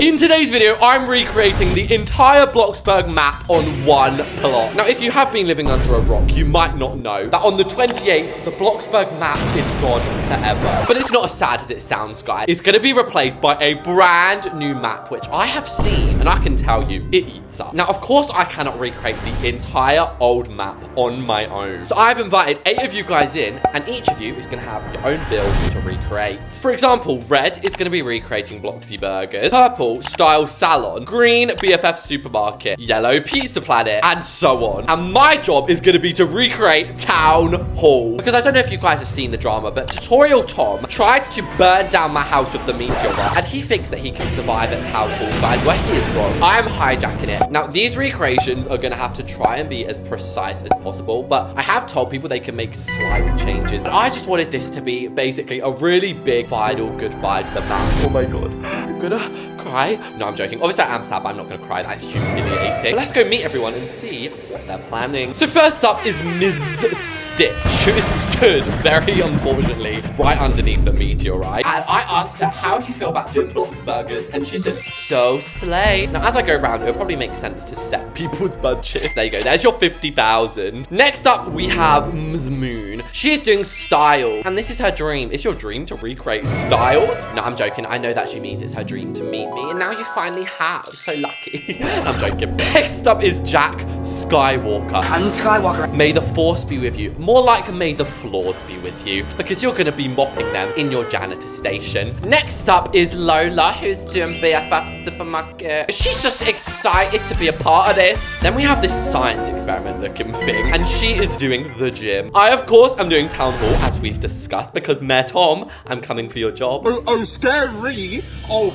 In today's video, I'm recreating the entire Bloxburg map on one plot. Now, if you have been living under a rock, you might not know that on the 28th, the Bloxburg map is gone forever. But it's not as sad as it sounds, guys. It's going to be replaced by a brand new map, which I have seen, and I can tell you, it eats up. Now, of course, I cannot recreate the entire old map on my own. So I've invited 8 of you guys in, and each of you is going to have your own build to recreate. For example, red is going to be recreating Bloxy Burgers, purple, Style Salon, green, BFF Supermarket, yellow, Pizza Planet, and so on. And my job is going to be to recreate Town Hall. Because I don't know if you guys have seen the drama, but Tutorial Tom tried to burn down my house with the meteorite, and he thinks that he can survive at Town Hall, guys, where he is wrong. I am hijacking it. Now, these recreations are going to have to try and be as precise as possible, but I have told people they can make slight changes. I just wanted this to be basically a really big final goodbye to the map. Oh my god, I'm gonna cry. No, I'm joking. Obviously, I am sad, but I'm not gonna cry. That's humiliating. But let's go meet everyone and see what they're planning. So first up is Ms. Stitch, who is stood, very unfortunately, right underneath the meteorite. And I asked her, how do you feel about doing Bloxburgers? And she said, so slay. Now, as I go around, it'll probably make sense to set people's budgets. There you go. There's your 50,000. Next up, we have Ms. Moon. She is doing style, and this is her dream. It's your dream to recreate styles? No, I'm joking. I know that she means it's her dream to meet me, and now you finally have. You're so lucky. I'm joking. Next up is Jack Skywalker. I'm Skywalker. May the force be with you. More like may the floors be with you, because you're going to be mopping them in your janitor station. Next up is Lola, who's doing BFF Supermarket. She's just excited to be a part of this. Then we have this science experiment looking thing, and she is doing the gym. I, of course, am doing Town Hall, as we've discussed, because Mayor Tom, I'm coming for your job. Oh, scary. Oh,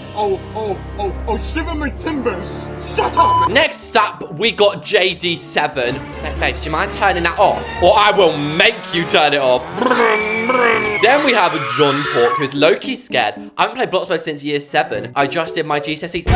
shiver my timbers. Shut up. Next up, we got JD7. Babes, do you mind turning that off? Or I will make you turn it off. Then we have John Pork, who's low-key scared. I haven't played Bloxburg since year 7. I just did my GCSEs.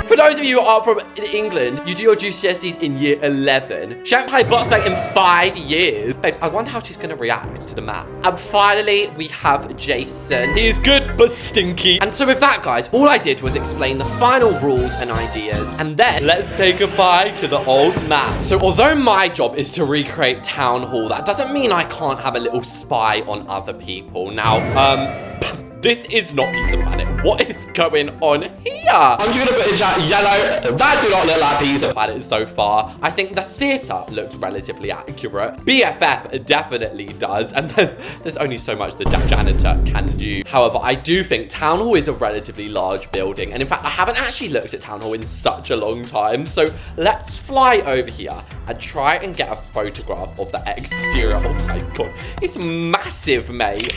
For those of you who are from England, you do your GCSEs in year 11. She hasn't played Bloxburg in 5 years. Babes, I wonder how she's going to react to the map. And finally, we have Jason. He is good, but stinky. And so with that, guys, all I did was explain the final rules and ideas. And then let's say goodbye to the old map. So although my job is to recreate Town Hall, that doesn't mean I can't have a little spy on other people. Now, this is not Pizza Planet. What is going on here? I'm just gonna put in chat yellow. That do not look like Pizza Planet so far. I think the theater looks relatively accurate. BFF definitely does. And then there's only so much the janitor can do. However, I do think Town Hall is a relatively large building. And in fact, I haven't actually looked at Town Hall in such a long time. So let's fly over here and try and get a photograph of the exterior. Oh my god, it's massive, mate.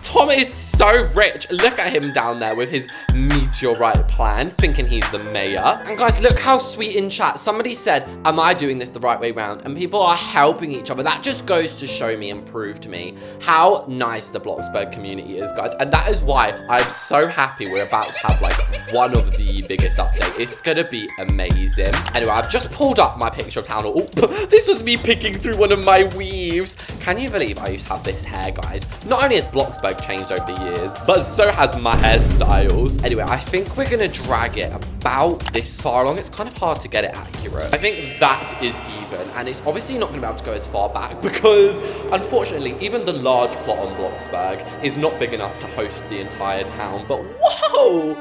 Tom is so rich. Look at him down there with his meteorite plans, thinking he's the mayor. And guys, look how sweet in chat. Somebody said, am I doing this the right way round? And people are helping each other. That just goes to show me and prove to me how nice the Bloxburg community is, guys. And that is why I'm so happy we're about to have like one of the biggest updates. It's gonna be amazing. Anyway, I've just pulled up my picture of Town Hall. Oh, this was me picking through one of my weaves. Can you believe I used to have this hair, guys? Not only has Bloxburg changed over the years, but so has my hairstyles. Anyway, I think we're gonna drag it about this far along. It's kind of hard to get it accurate. I think that is even, and it's obviously not gonna be able to go as far back because, unfortunately, even the large plot on Bloxburg is not big enough to host the entire town. But whoa,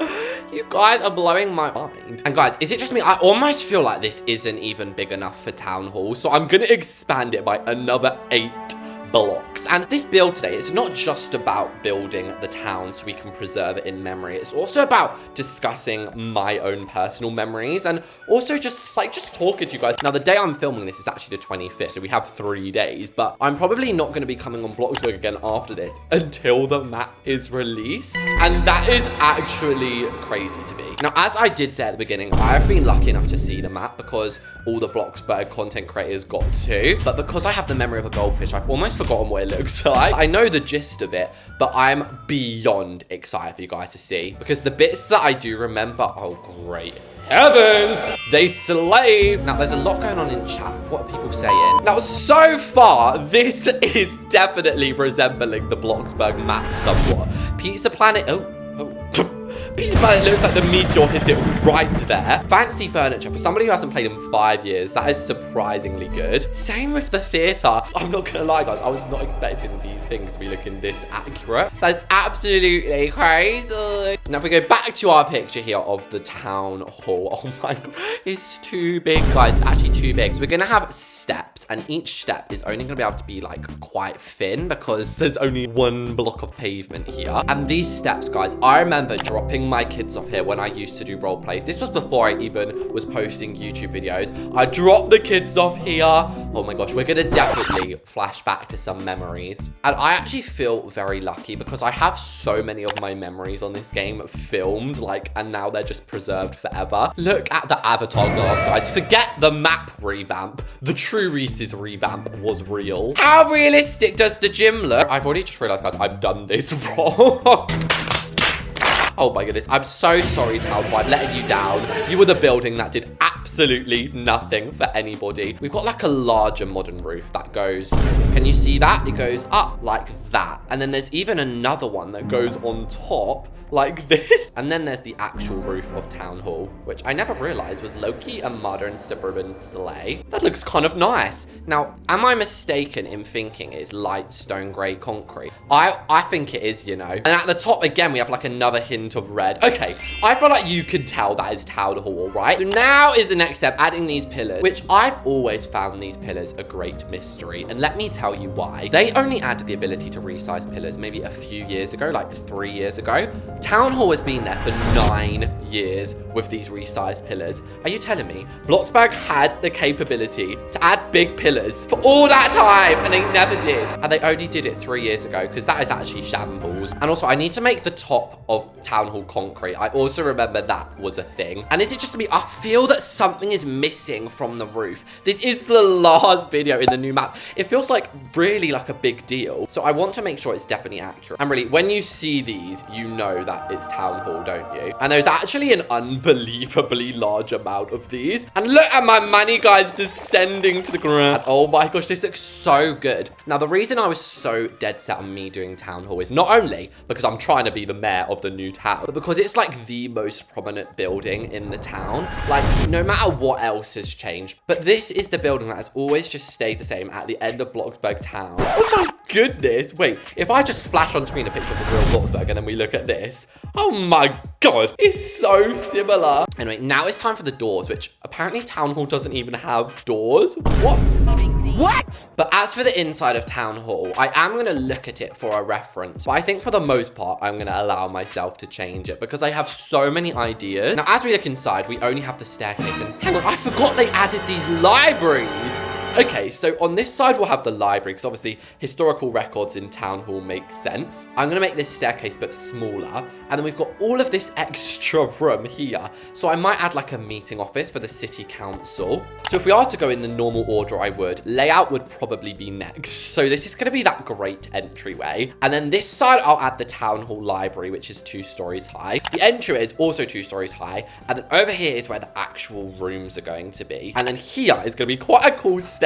you guys are blowing my mind. And guys, is it just me? I almost feel like this isn't even big enough for Town Hall, so I'm gonna expand it by another 8 blocks. And this build today is not just about building the town so we can preserve it in memory. It's also about discussing my own personal memories and also just talking to you guys. Now, the day I'm filming this is actually the 25th, so we have 3 days, but I'm probably not going to be coming on Bloxburg again after this until the map is released. And that is actually crazy to me. Now, as I did say at the beginning, I've been lucky enough to see the map because all the Bloxburg content creators got to, but because I have the memory of a goldfish, I've almost forgotten what it looks like. I know the gist of it, but I'm beyond excited for you guys to see because the bits that I do remember, oh great heavens, they slay. Now, there's a lot going on in chat. What are people saying? Now, so far, this is definitely resembling the Bloxburg map somewhat. Pizza Planet, piece of it looks like the meteor hit it right there. Fancy furniture. For somebody who hasn't played in 5 years, that is surprisingly good. Same with the theater. I'm not gonna lie, guys. I was not expecting these things to be looking this accurate. That is absolutely crazy. Now, if we go back to our picture here of the town hall. Oh my God. It's too big, guys. It's actually too big. So we're gonna have steps, and each step is only gonna be able to be like quite thin because there's only one block of pavement here. And these steps, guys, I remember dropping my kids off here when I used to do role plays. This was before I even was posting YouTube videos. I dropped the kids off here. Oh my gosh, we're gonna definitely flash back to some memories. And I actually feel very lucky because I have so many of my memories on this game filmed, like, and now they're just preserved forever. Look at the avatar guard, guys. Forget the map revamp. The True Reese's revamp was real. How realistic does the gym look? I've already just realized, guys, I've done this wrong. Oh my goodness, I'm so sorry, Town Hall. I'm letting you down. You were the building that did absolutely nothing for anybody. We've got like a larger modern roof that goes, can you see that? It goes up like that. And then there's even another one that goes on top like this. And then there's the actual roof of Town Hall, which I never realized was low-key a modern suburban sleigh. That looks kind of nice. Now, am I mistaken in thinking it's light stone grey concrete? I think it is, you know. And at the top, again, we have like another hint of red. Okay, I feel like you could tell that is Town Hall, right? So now is the next step, adding these pillars, which I've always found these pillars a great mystery. And let me tell you why. They only added the ability to resize pillars maybe a few years ago, like 3 years ago. Town Hall has been there for 9 years with these resized pillars. Are you telling me Bloxburg had the capability to add big pillars for all that time and they never did? And they only did it 3 years ago, because that is actually shambles. And also, I need to make the top of Town Hall concrete. I also remember that was a thing. And is it just me? I feel that something is missing from the roof. This is the last video in the new map. It feels like really like a big deal. So I want to make sure it's definitely accurate. And really, when you see these, you know that it's Town Hall, don't you? And there's actually an unbelievably large amount of these. And look at my money, guys, descending to the ground. Oh my gosh, this looks so good. Now, the reason I was so dead set on me doing Town Hall is not only because I'm trying to be the mayor of the new town, but because it's like the most prominent building in the town. Like, no matter what else has changed, but this is the building that has always just stayed the same at the end of Bloxburg town. Oh my goodness. Wait, if I just flash on screen a picture of the real Bloxburg and then we look at this, oh my God, it's so similar. Anyway, now it's time for the doors, which apparently Town Hall doesn't even have doors. What? But as for the inside of Town Hall, I am going to look at it for a reference. But I think for the most part, I'm going to allow myself to change it because I have so many ideas. Now, as we look inside, we only have the staircase. And hang on, I forgot they added these libraries. Okay, so on this side, we'll have the library, because obviously historical records in Town Hall make sense. I'm going to make this staircase but smaller. And then we've got all of this extra room here. So I might add like a meeting office for the city council. So if we are to go in the normal order, I would. Layout would probably be next. So this is going to be that great entryway. And then this side, I'll add the Town Hall library, which is 2 stories high. The entryway is also 2 stories high. And then over here is where the actual rooms are going to be. And then here is going to be quite a cool staircase.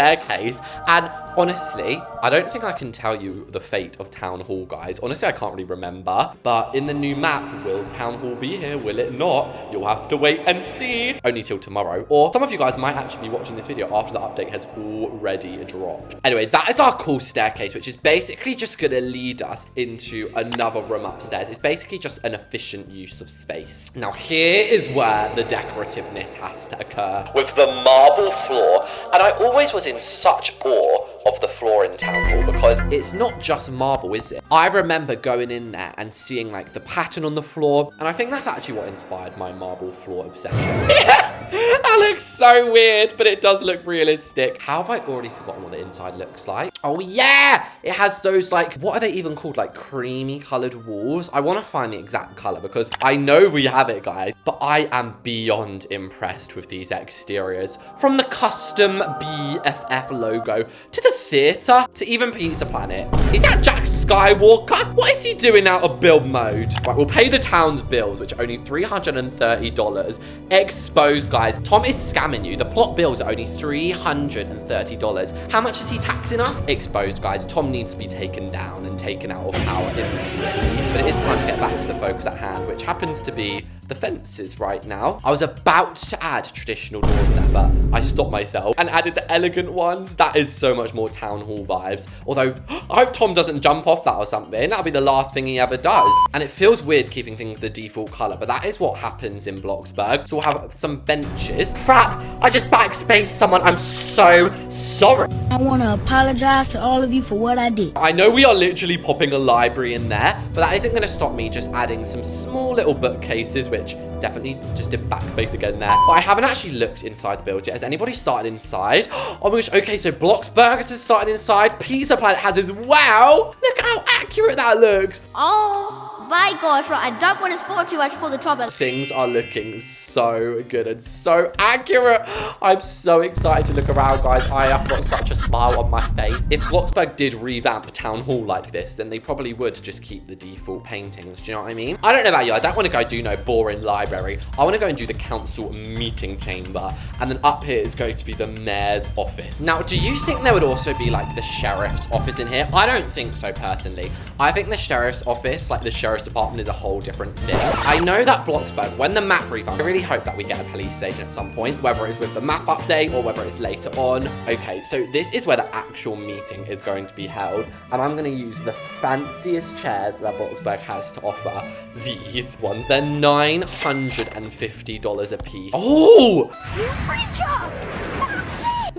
And honestly, I don't think I can tell you the fate of Town Hall, guys. Honestly, I can't really remember. But in the new map, will Town Hall be here? Will it not? You'll have to wait and see. Only till tomorrow. Or some of you guys might actually be watching this video after the update has already dropped. Anyway, that is our cool staircase, which is basically just going to lead us into another room upstairs. It's basically just an efficient use of space. Now, here is where the decorativeness has to occur with the marble floor. And I always was in such awe of the floor in Town Hall because it's not just marble, is it? I remember going in there and seeing like the pattern on the floor, and I think that's actually what inspired my marble floor obsession. That looks so weird, but it does look realistic. How have I already forgotten what the inside looks like? Oh yeah, it has those like, what are they even called? Like creamy colored walls. I want to find the exact color because I know we have it, guys, but I am beyond impressed with these exteriors. From the custom BFF logo to the theater to even Pizza Planet. Is that Jack Skywalker? What is he doing out of build mode? Right, we'll pay the town's bills, which are only $330. Exposed, guys. Tom is scamming you. The plot bills are only $330. How much is he taxing us? exposed, guys. Tom needs to be taken down and taken out of power immediately. But it is time to get back to the focus at hand, which happens to be the fences right now. I was about to add traditional doors there, but I stopped myself and added the elegant ones. That is so much more town hall vibes. Although, I hope Tom doesn't jump off that or something. That'll be the last thing he ever does. And it feels weird keeping things the default color, but that is what happens in Bloxburg. So we'll have some benches. Crap, I just backspaced someone. I'm so sorry. I want to apologize to all of you for what I did. I know we are literally popping a library in there, but that isn't going to stop me just adding some small little bookcases, which definitely just did backspace again there. But I haven't actually looked inside the build yet. Has anybody started inside? Oh my gosh, okay, so Bloxburg has started inside. Pizza Planet has as well. Look how accurate that looks. Oh my gosh, right, I don't want to spoil too much for the trouble. Things are looking so good and so accurate. I'm so excited to look around, guys. I have got such a smile on my face. If Bloxburg did revamp Town Hall like this, then they probably would just keep the default paintings. Do you know what I mean? I don't know about you. I don't want to go do no boring library. I want to go and do the council meeting chamber. And then up here is going to be the mayor's office. Now, do you think there would also be like the sheriff's office in here? I don't think so, personally. I think the sheriff's office, like the sheriff's department, is a whole different thing. I know that Bloxburg, when the map revamp, I really hope that we get a police station at some point, whether it's with the map update or whether it's later on. Okay, so this is where the actual meeting is going to be held, and I'm going to use the fanciest chairs that Bloxburg has to offer. These ones, they're $950 a piece. Oh!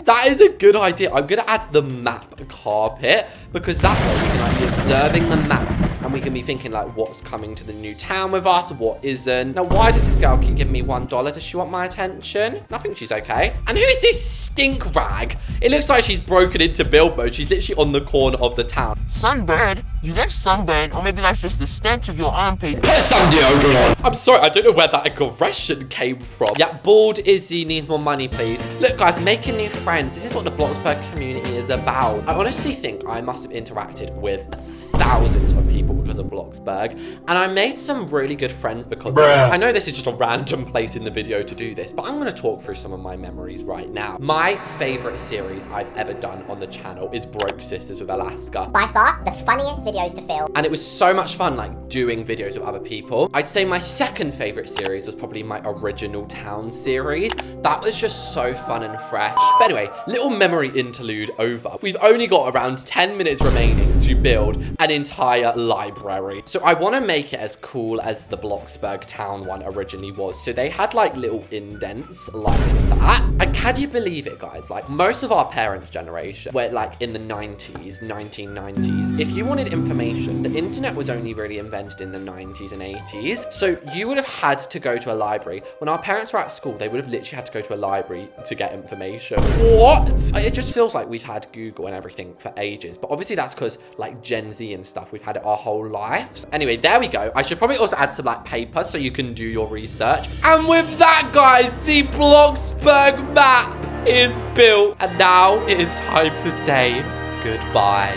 That is a good idea. I'm going to add the map carpet, because that way we can like be observing the map, and we can be thinking like what's coming to the new town with us, what isn't. Now, why does this girl keep giving me $1? Does she want my attention? I think she's okay. And who is this stink rag? It looks like she's broken into build mode. She's literally on the corner of the town. Sunburned? You get sunburned, or maybe that's just the stench of your armpit. Put some deodorant on. I'm sorry, I don't know where that aggression came from. Yeah, bald Izzy needs more money, please. Look, guys, making new friends. This is what the Bloxburg community is about. I honestly think I must have interacted with thousands of people because of Bloxburg, and I made some really good friends because of it. I know this is just a random place in the video to do this, but I'm going to talk through some of my memories right now. My favorite series I've ever done on the channel is Broke Sisters with Alaska. By far, the funniest videos to film. And it was so much fun, like, doing videos with other people. I'd say my second favorite series was probably my original town series. That was just so fun and fresh. But anyway, little memory interlude over. We've only got around 10 minutes remaining to build an entire library. So I want to make it as cool as the Bloxburg town one originally was. So they had like little indents like that. And can you believe it, guys? Like, most of our parents' generation were like in the 90s, 1990s. If you wanted information, the internet was only really invented in the 90s and 80s. So you would have had to go to a library. When our parents were at school, they would have literally had to go to a library to get information. What? It just feels like we've had Google and everything for ages. But obviously that's because like Gen Z and stuff, we've had it our whole lives. Anyway, there we go. I should probably also add some like paper so you can do your research. And with that, guys, the Bloxburg map is built. And now it is time to say goodbye.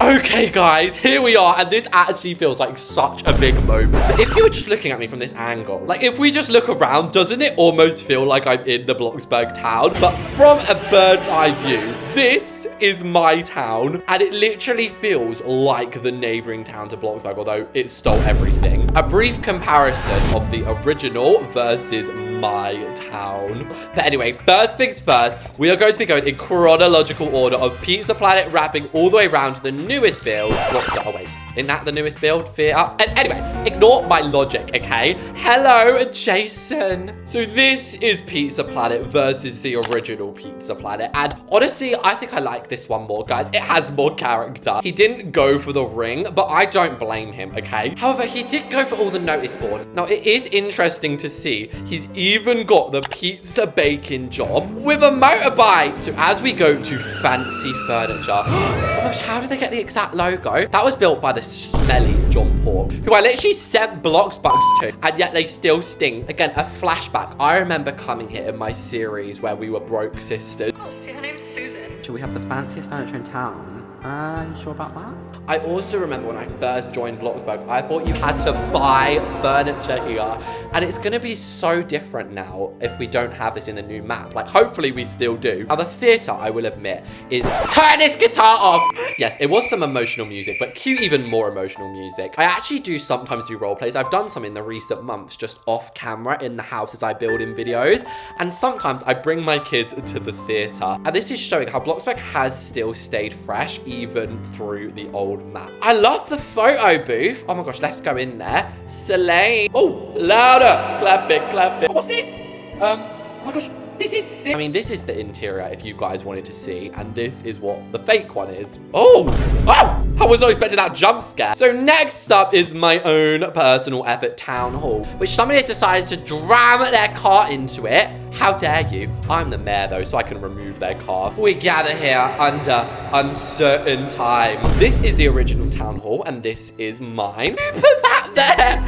Okay, guys, here we are, and this actually feels like such a big moment. But if you were just looking at me from this angle, like if we just look around, doesn't it almost feel like I'm in the Bloxburg town? But from a bird's eye view, this is my town, and it literally feels like the neighboring town to Bloxburg, although it stole everything. A brief comparison of the original versus my town. But anyway, first things first, we are going to be going in chronological order of Pizza Planet wrapping all the way around to the newest build. Oh wait, isn't that the newest build? Fear up. And anyway, ignore my logic, okay? Hello, Jason. So this is Pizza Planet versus the original Pizza Planet. And honestly, I think I like this one more, guys. It has more character. He didn't go for the ring, but I don't blame him, okay? However, he did go for all the notice board. Now, it is interesting to see he's even got the pizza baking job with a motorbike. So as we go to fancy furniture, oh my gosh, how did they get the exact logo? That was built by the smelly John Pork, who I literally sent Bloxburg to, and yet they still stink. Again, a flashback. I remember coming here in my series where we were Broke Sisters. Oh, see, her name's Susan. Should we have the fanciest furniture in town? You sure about that? I also remember when I first joined Bloxburg, I thought you had to buy furniture here. And it's going to be so different now if we don't have this in the new map. Like, hopefully we still do. Now, the theater, I will admit, is turn this guitar off. Yes, it was some emotional music, but cue even more emotional music. I actually do sometimes do role plays. I've done some in the recent months, just off camera in the houses I build in videos. And sometimes I bring my kids to the theater. And this is showing how Bloxburg has still stayed fresh, even through the old map. I love the photo booth. Oh my gosh, let's go in there. Slay. Oh, louder. Clap it, clap it. What's this? Oh my gosh. This is sick. I mean, this is the interior if you guys wanted to see, and this is what the fake one is. Oh, I was not expecting that jump scare. So next up is my own personal effort town hall, which somebody has decided to dram their car into it. How dare you? I'm the mayor though, so I can remove their car. We gather here under uncertain time. This is the original town hall, and this is mine. Who put that there?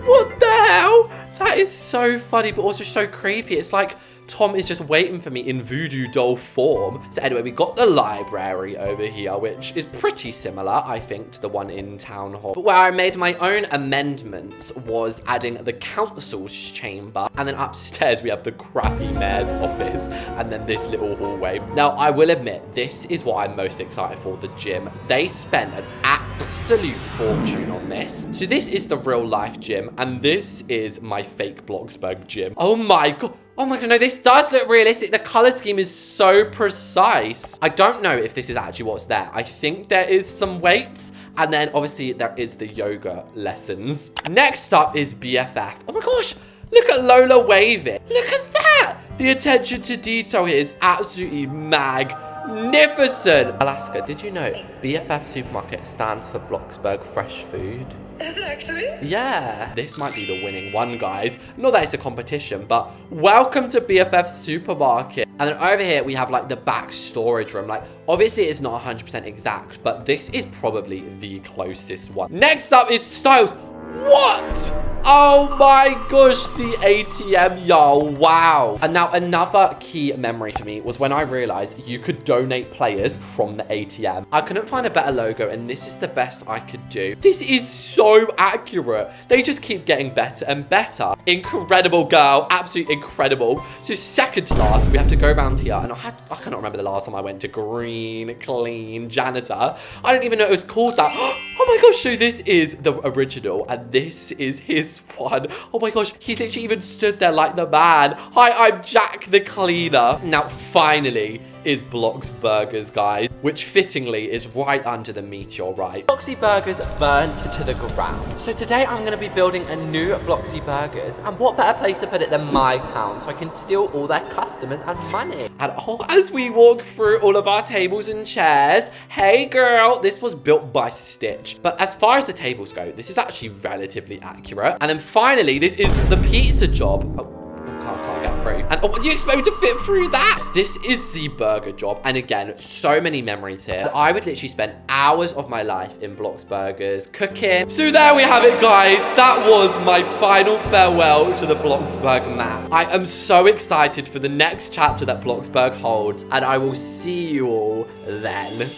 What the hell? That is so funny, but also so creepy. It's like Tom is just waiting for me in voodoo doll form. So anyway, we got the library over here, which is pretty similar, I think, to the one in Town Hall. But where I made my own amendments was adding the council's chamber. And then upstairs, we have the crappy mayor's office. And then this little hallway. Now, I will admit, this is what I'm most excited for, the gym. They spent an absolute fortune on this. So this is the real life gym. And this is my fake Bloxburg gym. Oh my God. Oh my God, no, this does look realistic. The color scheme is so precise. I don't know if this is actually what's there. I think there is some weights. And then obviously there is the yoga lessons. Next up is BFF. Oh my gosh, look at Lola waving. Look at that. The attention to detail here is absolutely magnificent. Alaska, did you know BFF Supermarket stands for Bloxburg Fresh Food? Is it actually? Yeah. This might be the winning one, guys. Not that it's a competition, but welcome to BFF Supermarket. And then over here, we have like the back storage room. Like, obviously it's not 100% exact, but this is probably the closest one. Next up is styles. What? Oh my gosh, the ATM, y'all. Wow. And now another key memory for me was when I realized you could donate players from the ATM. I couldn't find a better logo, and this is the best I could do. This is so accurate. They just keep getting better and better. Incredible, girl. Absolutely incredible. So second to last, we have to go around here, and I cannot remember the last time I went to green, clean, janitor. I didn't even know it was called that. Oh my gosh, so this is the original, and this is his one. Oh my gosh, he's literally even stood there like the man. Hi, I'm Jack the cleaner. Now, finally, is Bloxburgers, guys, which fittingly is right under the meteorite. Bloxy Burgers burnt to the ground. So today I'm going to be building a new Bloxy Burgers, and what better place to put it than my town, so I can steal all their customers and money. And as we walk through all of our tables and chairs, hey girl, this was built by Stitch. But as far as the tables go, this is actually relatively accurate. And then finally, this is the pizza job. Can't get through. And what do you expect me to fit through that? This is the burger job. And again, so many memories here. I would literally spend hours of my life in Bloxburgers cooking. So there we have it, guys. That was my final farewell to the Bloxburg map. I am so excited for the next chapter that Bloxburg holds, and I will see you all then.